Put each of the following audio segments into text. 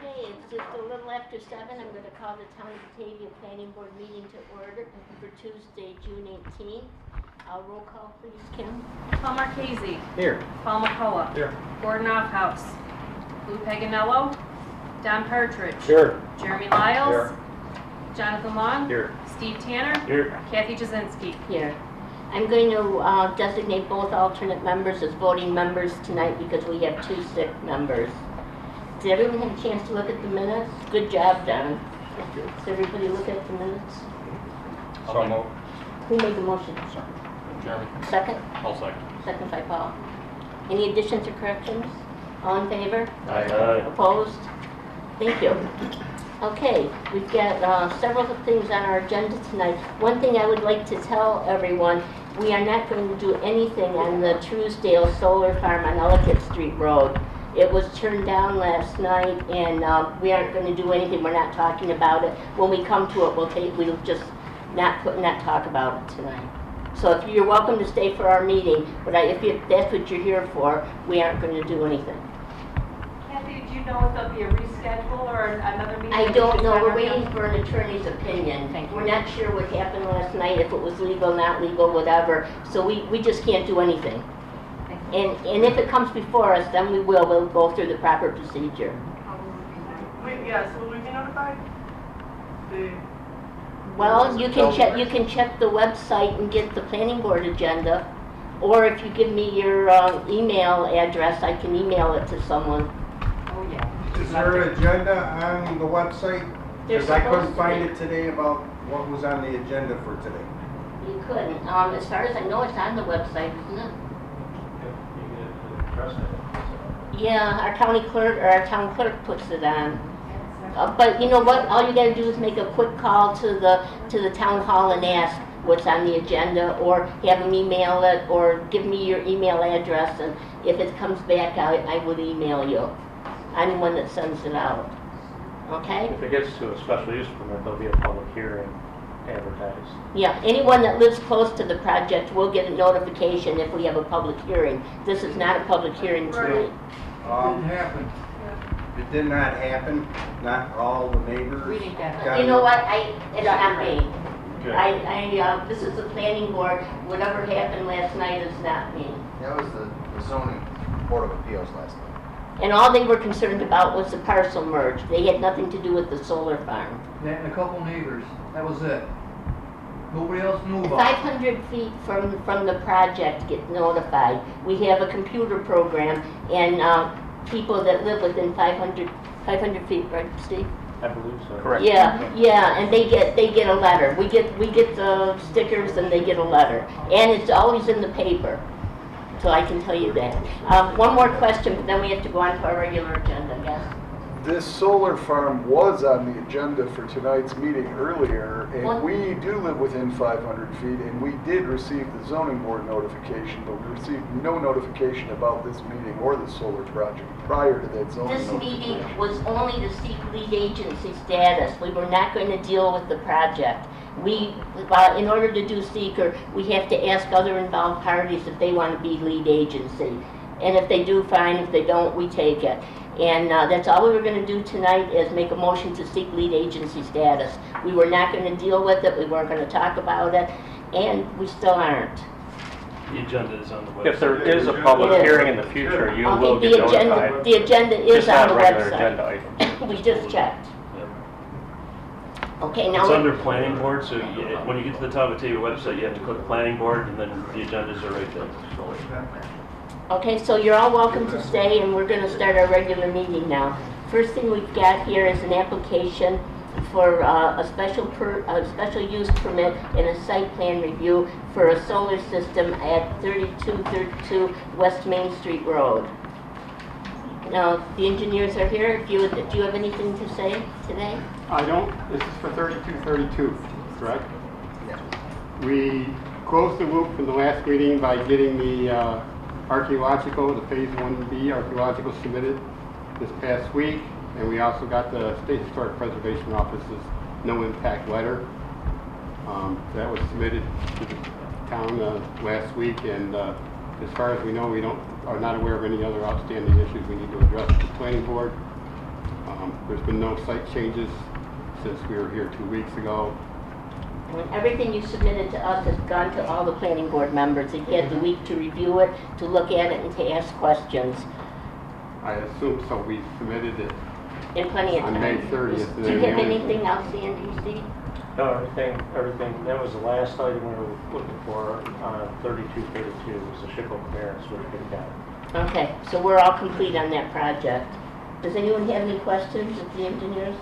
Okay, it's just a little after 7. I'm going to call the Town of Batavia Planning Board meeting to order for Tuesday, June 18th. Roll call, please, Kim. Paul Marchese. Here. Paul McCullough. Here. Gordon Offhouse. Lou Paganello. Don Partridge. Here. Jeremy Lyles. Here. Jonathan Long. Here. Steve Tanner. Here. Kathy Jasinski. Here. I'm going to designate both alternate members as voting members tonight because we have 2 sick members. Did everyone have a chance to look at the minutes? Good job, Don. Does everybody look at the minutes? So moved. Who made the motion? Jeremy. Second? I'll second. Second by Paul. Any additions or corrections? All in favor? Aye. Opposed? Thank you. Okay, we've got several things on our agenda tonight. One thing I would like to tell everyone, we are not going to do anything on the Truesdale Solar Farm on Ellicott Street Road. It was turned down last night, and we aren't going to do anything. We're not talking about it. When we come to it, we'll just not talk about it tonight. So if you're welcome to stay for our meeting, but if that's what you're here for, we aren't going to do anything. Kathy, do you know if there'll be a reschedule or another meeting? I don't know. We're waiting for an attorney's opinion. We're not sure what happened last night, if it was legal, not legal, whatever. So we just can't do anything. And if it comes before us, then we'll go through the proper procedure. Yes, will we be notified? Well, you can check the website and get the planning board agenda, or if you give me your email address, I can email it to someone. Oh, yeah. Is there an agenda on the website? There's Because I supposed couldn't to find be. it today about what was on the agenda for today. You couldn't. As far as I know, it's on the website, isn't it? Yeah, our town clerk puts it on. But you know what? All you got to do is make a quick call to the town hall and ask what's on the agenda, or have them email it, or give me your email address, and if it comes back, I would email you. I'm the one that sends it out. Okay? If it gets to a special use permit, there'll be a public hearing advertised. Yeah, anyone that lives close to the project will get a notification if we have a public hearing. This is not a public hearing tonight. Didn't happen. It did not happen. Not all the neighbors. We didn't get it. got You know what? It's not me. Okay. This is the planning board. Whatever happened last night is not me. That was the zoning board of appeals last night. And all they were concerned about was the parcel merge. They had nothing to do with the solar farm. And a couple neighbors, that was it. Nobody else knew about it. 500 feet from the project get notified. We have a computer program, and people that live within 500 feet, right, Steve? I believe so. Correct. Yeah, and they get a letter. We get the stickers, and they get a letter, and it's always in the paper. So I can tell you that. One more question, but then we have to go on to our regular agenda. Yes. This solar farm was on the agenda for tonight's meeting earlier, and What? we do live within 500 feet, and we did receive the zoning board notification, but we received no notification about this meeting or the solar project prior to that zoning This notification. meeting was only to seek lead agency status. We were not going to deal with the project. In order to do seeker, we have to ask other involved parties if they want to be lead agency. And if they do, fine. If they don't, we take it. And that's all we were going to do tonight, is make a motion to seek lead agency status. We were not going to deal with it. We weren't going to talk about it. And we still aren't. The agenda is on the website. If there is a public It is. hearing in the future, you will Okay, get notified. the agenda is Just on not the regular website. agenda items. We just checked. Okay, now It's under planning board, so when you get to the Town of Batavia website, you have to click planning board, and then the agendas are right there. Okay, so you're all welcome to stay, and we're going to start our regular meeting now. First thing we've got here is an application for a special use permit and a site plan review for a solar system at 3232 West Main Street Road. Now, the engineers are here. Do you have anything to say today? I don't. This is for 3232, correct? Yeah. We closed the loop from the last meeting by getting the archaeological, the Phase 1B archaeological submitted this past week, and we also got the State Historic Preservation Office's no impact letter. That was submitted to the town last week, and as far as we know, are not aware of any other outstanding issues we need to address with the planning board. There's been no site changes since we were here 2 weeks ago. And everything you submitted to us has gone to all the planning board members. They've had the week to review it, to look at it, and to ask questions. I assume so. We submitted it In plenty of on time. May 30th. Do you have anything outstanding, Steve? No, everything, that was the last item we were looking for on 3232, was the SHPO clearance, which we got. Okay, so we're all complete on that project. Does anyone have any questions of the engineers?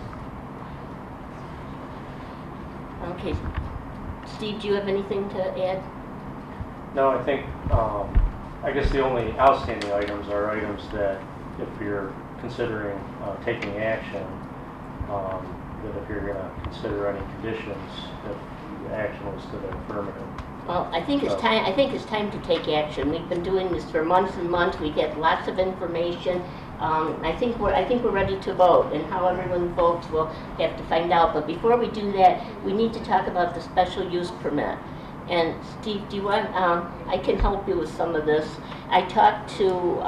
Okay. Steve, do you have anything to add? No, I think, I guess the only outstanding items are items that if you're considering taking action, that if you're going to consider any conditions, if the action was to the affirmative. Well, I think it's time. I think it's time to take action. We've been doing this for months and months. We get lots of information. I think we're ready to vote, and how everyone votes, we'll have to find out. But before we do that, we need to talk about the special use permit. And Steve, do you want? I can help you with some of this. I talked to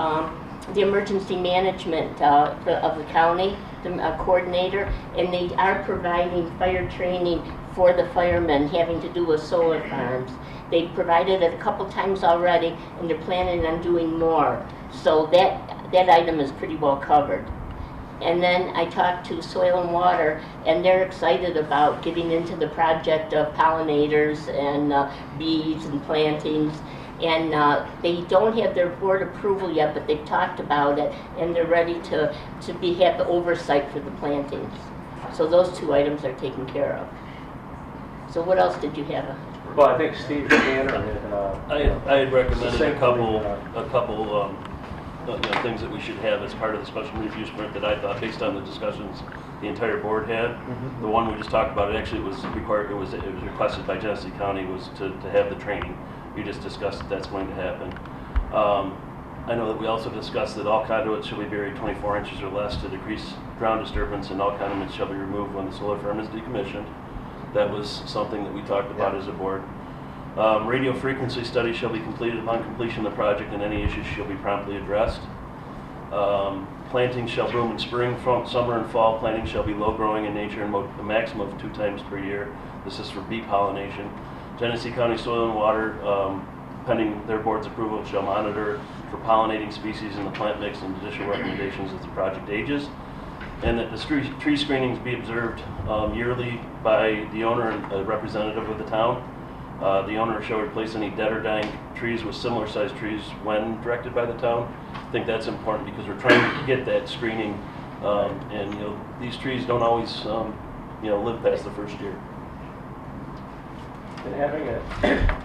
the emergency management of the county, the coordinator, and they are providing fire training for the firemen having to do with solar farms. They've provided it a couple times already, and they're planning on doing more. So that item is pretty well covered. And then I talked to Soil and Water, and they're excited about getting into the project of pollinators and bees and plantings. And they don't have their board approval yet, but they've talked about it, and they're ready to have the oversight for the plantings. So those two items are taken care of. So what else did you have? Well, I think Steve Tanner had... I had recommended a couple things that we should have as part of the special use permit that I thought, based on the discussions the entire board had. The one we just talked about, it actually was required, it was requested by Genesee County, was to have the training. We just discussed that that's going to happen. I know that we also discussed that all conduits shall be buried 24 inches or less to decrease ground disturbance, and all conduits shall be removed when the solar farm is decommissioned. That was something that we talked about as a board. Radio frequency study shall be completed upon completion of the project, and any issues shall be promptly addressed. Plantings shall bloom in spring, summer, and fall. Plantings shall be low-growing in nature and a maximum of 2 times per year. This is for bee pollination. Genesee County Soil and Water, pending their board's approval, shall monitor for pollinating species in the plant mix and additional recommendations as the project ages. And that the tree screenings be observed yearly by the owner and a representative of the town. The owner shall replace any dead or dying trees with similar sized trees when directed by the town. I think that's important because we're trying to get that screening, and these trees don't always live past the first year. And having it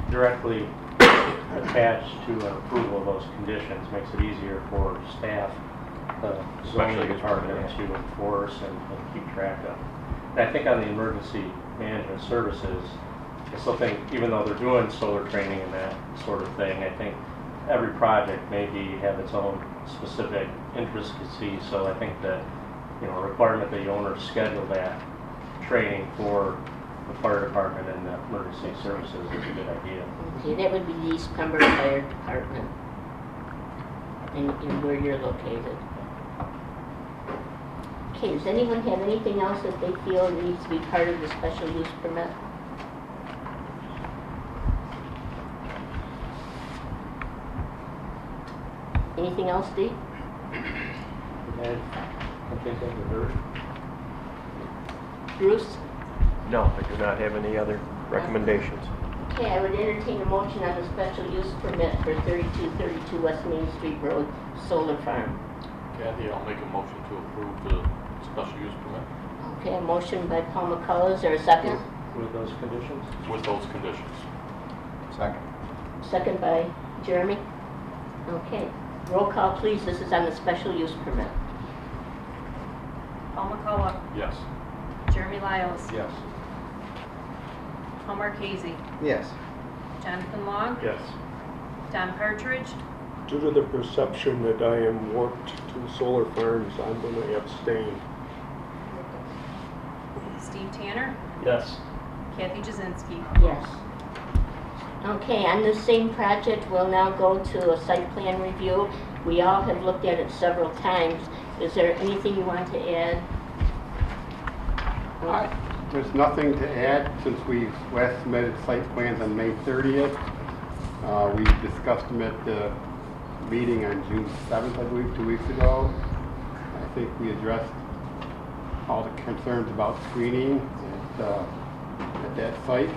directly attached to an approval of those conditions makes it easier for staff, the zoning department, to enforce and keep track of. And I think on the emergency management services, I still think, even though they're doing solar training and that sort of thing, I think every project maybe have its own specific intricacies. So I think that a requirement that the owner schedule that training for the fire department and the emergency services is a good idea. Okay, that would be the East Pembroke Fire Department, and where you're located. Okay, does anyone have anything else that they feel needs to be part of the special use permit? Anything else, Steve? I think that would hurt. Bruce? No, I do not have any other recommendations. Okay, I would entertain a motion on the special use permit for 3232 West Main Street Road Solar Farm. Kathy, I'll make a motion to approve the special use permit. Okay, a motion by Paul McCullough, is there a second? With those conditions? With those conditions. Second. Second by Jeremy. Okay, roll call please, this is on the special use permit. Paul McCullough, Yes. Jeremy Lyles, Yes. Paul Marchese, Yes. Jonathan Long, Yes. Don Partridge, Due to the perception that I am warped to solar farms, I'm going to abstain. Steve Tanner, Yes. Kathy Jazinski. Yes. Okay, on this same project, we'll now go to a site plan review. We all have looked at it several times, Is there anything you want to add? There's nothing to add since we last submitted site plans on May 30th. We discussed them at the meeting on June 7th, I believe, 2 weeks ago. I think we addressed all the concerns about screening at that site.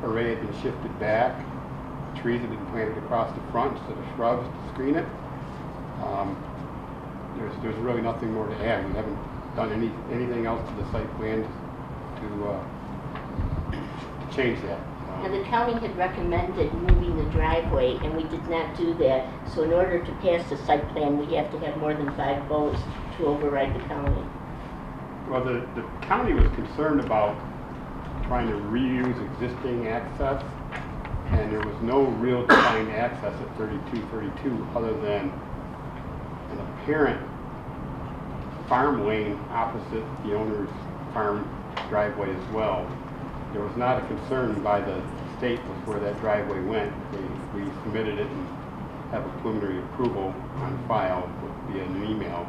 The array had been shifted back. Trees have been planted across the front instead of shrubs to screen it. There's really nothing more to add. We haven't done anything else to the site plan to change that. Now, the county had recommended moving the driveway, and we did not do that. So in order to pass the site plan, we have to have more than 5 votes to override the county. Well, the county was concerned about trying to reuse existing access, and there was no real defined access at 3232 other than an apparent farm lane opposite the owner's farm driveway as well. There was not a concern by the state with where that driveway went. We submitted it and have a preliminary approval on file via an email.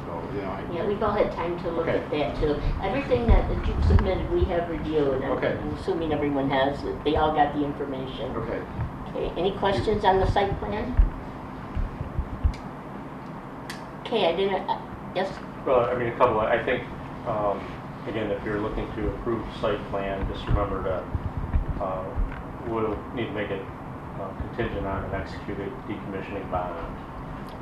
So, you know, Yeah, we've all had time to look Okay. at that too. Everything that you've submitted, we have reviewed. Okay. I'm assuming everyone has. They all got the information. Okay. Okay, any questions on the site plan? Okay, I didn't, yes? Well, I mean, a couple, I think, again, if you're looking to approve the site plan, just remember to, we'll need to make it contingent on an executed decommissioning bond.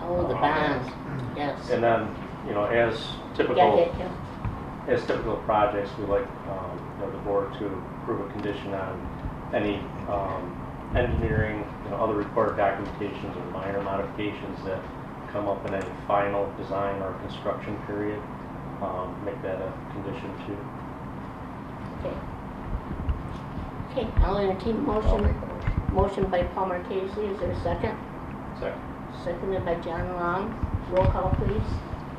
Oh, the bonds, yes. And then, you know, as Yeah, typical, yeah, yeah. as typical projects, we like, you know, the board to approve a condition on any engineering, you know, other recorded documentations or minor modifications that come up in any final design or construction period. Make that a condition too. Okay. Okay, I'll entertain a I'll motion. make the motion. Motion by Paul Marquesi, is there a second? Second. Seconded by John Long. Roll call, please.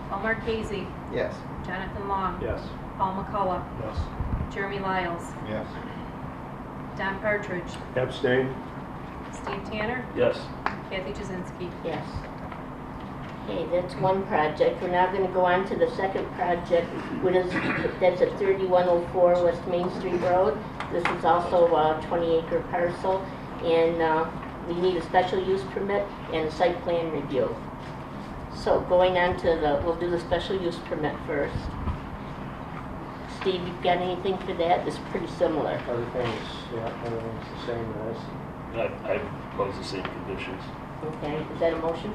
Paul Marquesi, Yes. Jonathan Long, Yes. Paul McCullough, Yes. Jeremy Lyles, Yes. Don Partridge, Abstain? Steve Tanner, Yes. Kathy Jazinski. Yes. Okay, that's one project. We're now going to go on to the second project, which is, that's at 3104 West Main Street Road. This is also a 20-acre parcel, and we need a special use permit and a site plan review. So going on to we'll do the special use permit first. Steve, you've got anything for that? It's pretty similar. Everything's the same as. I propose the same conditions. Okay, is that a motion?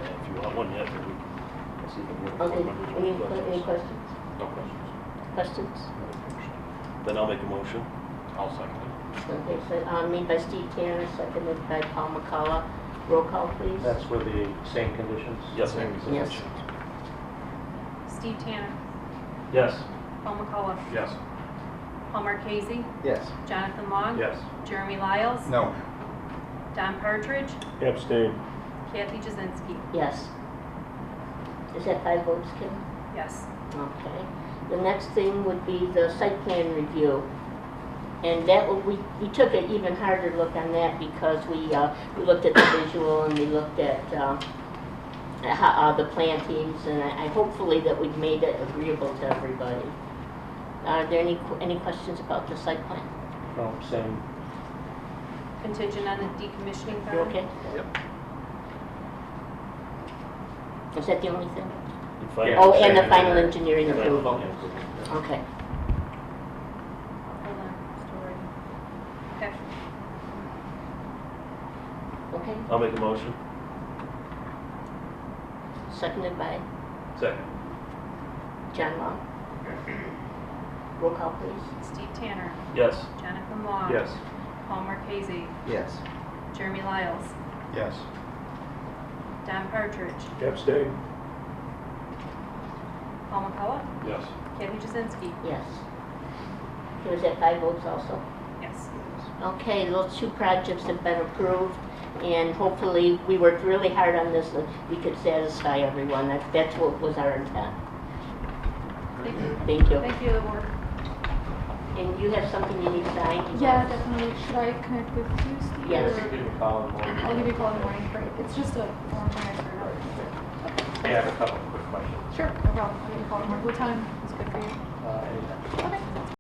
If you want one yet, then we can see if we can. Okay, any questions? No questions. Questions? Then I'll make a motion. I'll second it. Okay, so made by Steve Tanner, seconded by Paul McCullough. Roll call, please. That's with the same conditions? Yes. Yes. Steve Tanner, Yes. Paul McCullough, Yes. Paul Marquesi, Yes. Jonathan Long, Yes. Jeremy Lyles, No. Don Partridge, Abstain? Kathy Jazinski. Yes. Is that 5 votes, Kim? Yes. Okay. The next thing would be the site plan review. And that would, we took an even harder look on that because we looked at the visual and we looked at how, the plantings, and I hopefully that we've made it agreeable to everybody. Are there any questions about the site plan? No, same. Contingent on the decommissioning bond? You okay? Yep. Is that the only thing? Yeah. Oh, and the Same final engineering. engineering approval. Yeah. Okay. Hold on, story. Okay. Okay. I'll make a motion. Seconded by Second. John Long. Roll call, please. Steve Tanner, Yes. Jonathan Long. Yes. Paul Marquesi, Yes. Jeremy Lyles, Yes. Don Partridge, Abstain? Paul McCullough, Yes. Kathy Jazinski. Yes. Okay, was that 5 votes also? Yes. Okay, those 2 projects have been approved, and hopefully, we worked really hard on this, and we could satisfy everyone. That's what was our intent. Thank you. Thank you. Thank you, the board. And you have something you need signed? Yeah, definitely. Should I connect with you, Steve? Yes. or- Give me a call in the morning. I'll give you a call in the morning. Great. It's just a form transfer. I have a couple quick questions. Sure, no problem. I can call tomorrow. What time is good for you?